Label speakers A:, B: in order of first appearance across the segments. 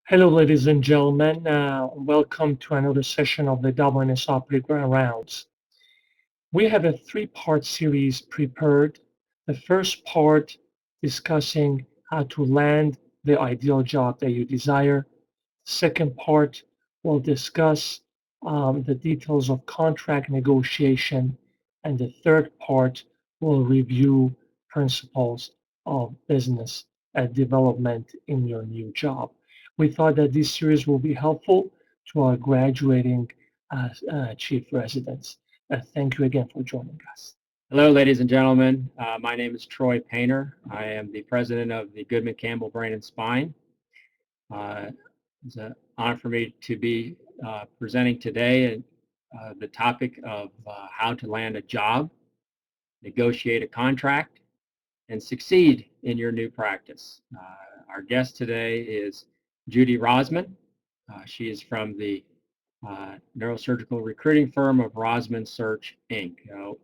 A: Hello, ladies and gentlemen. Welcome to another session of the WNSR Playground Rounds. We have a three-part series prepared. The first part discussing how to land the ideal job that you desire. Second part will discuss the details of contract negotiation. And the third part will review principles of business development in your new job. We thought that this series will be helpful to our graduating chief residents. Thank you again for joining us.
B: Hello, ladies and gentlemen. My name is Troy Payner. I am the president of the Goodman Campbell Brain and Spine. It's an honor for me to be presenting today the topic of how to land a job, negotiate a contract, and succeed in your new practice. Our guest today is Judy Rosman. She is from the neurosurgical recruiting firm of Rosman Search, Inc.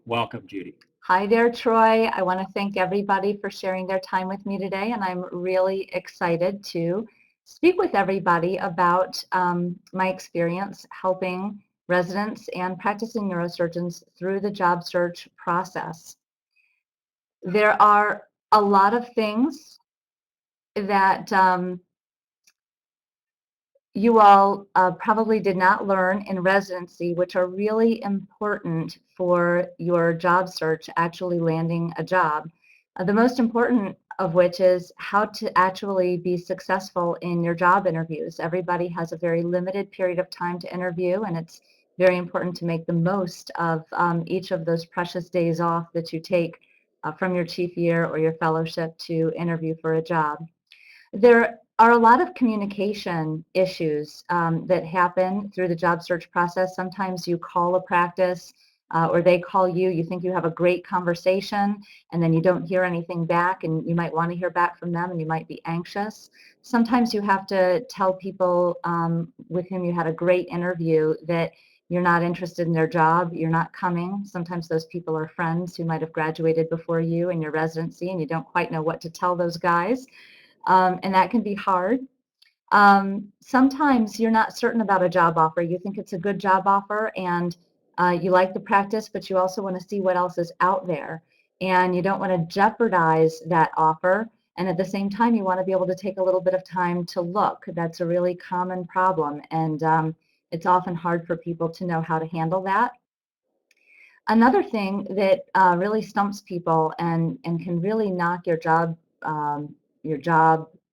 B: Welcome, Judy.
C: Hi there, Troy. I want to thank everybody for sharing their time with me today, and I'm really excited to speak with everybody about my experience helping residents and practicing neurosurgeons through the job search process. There are a lot of things that you all probably did not learn in residency, which are really important for your job search, actually landing a job. The most important of which is how to actually be successful in your job interviews. Everybody has a very limited period of time to interview, and it's very important to make the most of each of those precious days off that you take from your chief year or your fellowship to interview for a job. There are a lot of communication issues that happen through the job search process. Sometimes you call a practice or they call you, you think you have a great conversation, and then you don't hear anything back, and you might want to hear back from them, and you might be anxious. Sometimes you have to tell people with whom you had a great interview that you're not interested in their job, you're not coming. Sometimes those people are friends who might have graduated before you in your residency, and you don't quite know what to tell those guys. And that can be hard. Sometimes you're not certain about a job offer. You think it's a good job offer and you like the practice, but you also want to see what else is out there. And you don't want to jeopardize that offer. And at the same time, you want to be able to take a little bit of time to look. That's a really common problem. And it's often hard for people to know how to handle that. Another thing that really stumps people and can really knock your job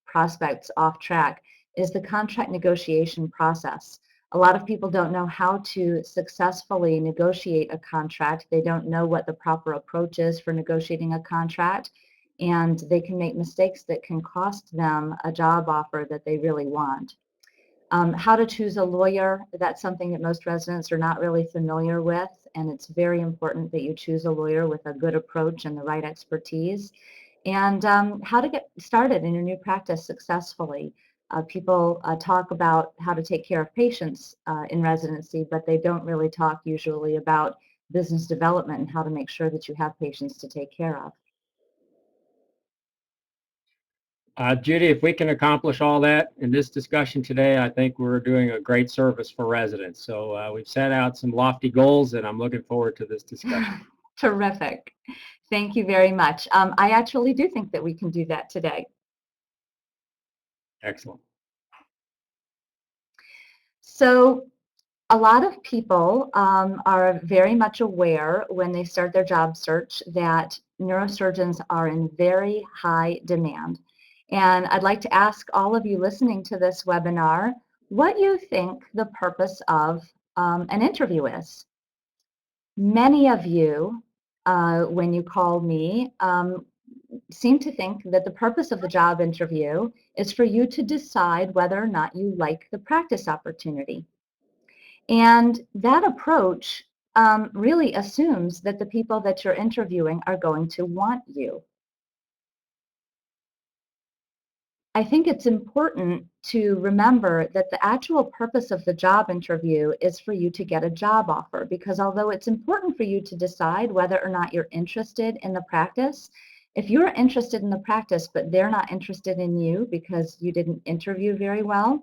C: prospects off track is the contract negotiation process. A lot of people don't know how to successfully negotiate a contract. They don't know what the proper approach is for negotiating a contract, and they can make mistakes that can cost them a job offer that they really want. How to choose a lawyer, that's something that most residents are not really familiar with, and it's very important that you choose a lawyer with a good approach and the right expertise. And how to get started in your new practice successfully. People talk about how to take care of patients in residency, but they don't really talk usually about business development and how to make sure that you have patients to take care of.
B: Judy, if we can accomplish all that in this discussion today, I think we're doing a great service for residents. So we've set out some lofty goals, and I'm looking forward to this discussion.
C: Terrific. Thank you very much. I actually do think that we can do that today.
B: Excellent.
C: So a lot of people are very much aware when they start their job search that neurosurgeons are in very high demand. And I'd like to ask all of you listening to this webinar what you think the purpose of an interview is. Many of you, when you call me, seem to think that the purpose of the job interview is for you to decide whether or not you like the practice opportunity. And that approach really assumes that the people that you're interviewing are going to want you. I think it's important to remember that the actual purpose of the job interview is for you to get a job offer, because although it's important for you to decide whether or not you're interested in the practice, if you're interested in the practice but they're not interested in you because you didn't interview very well,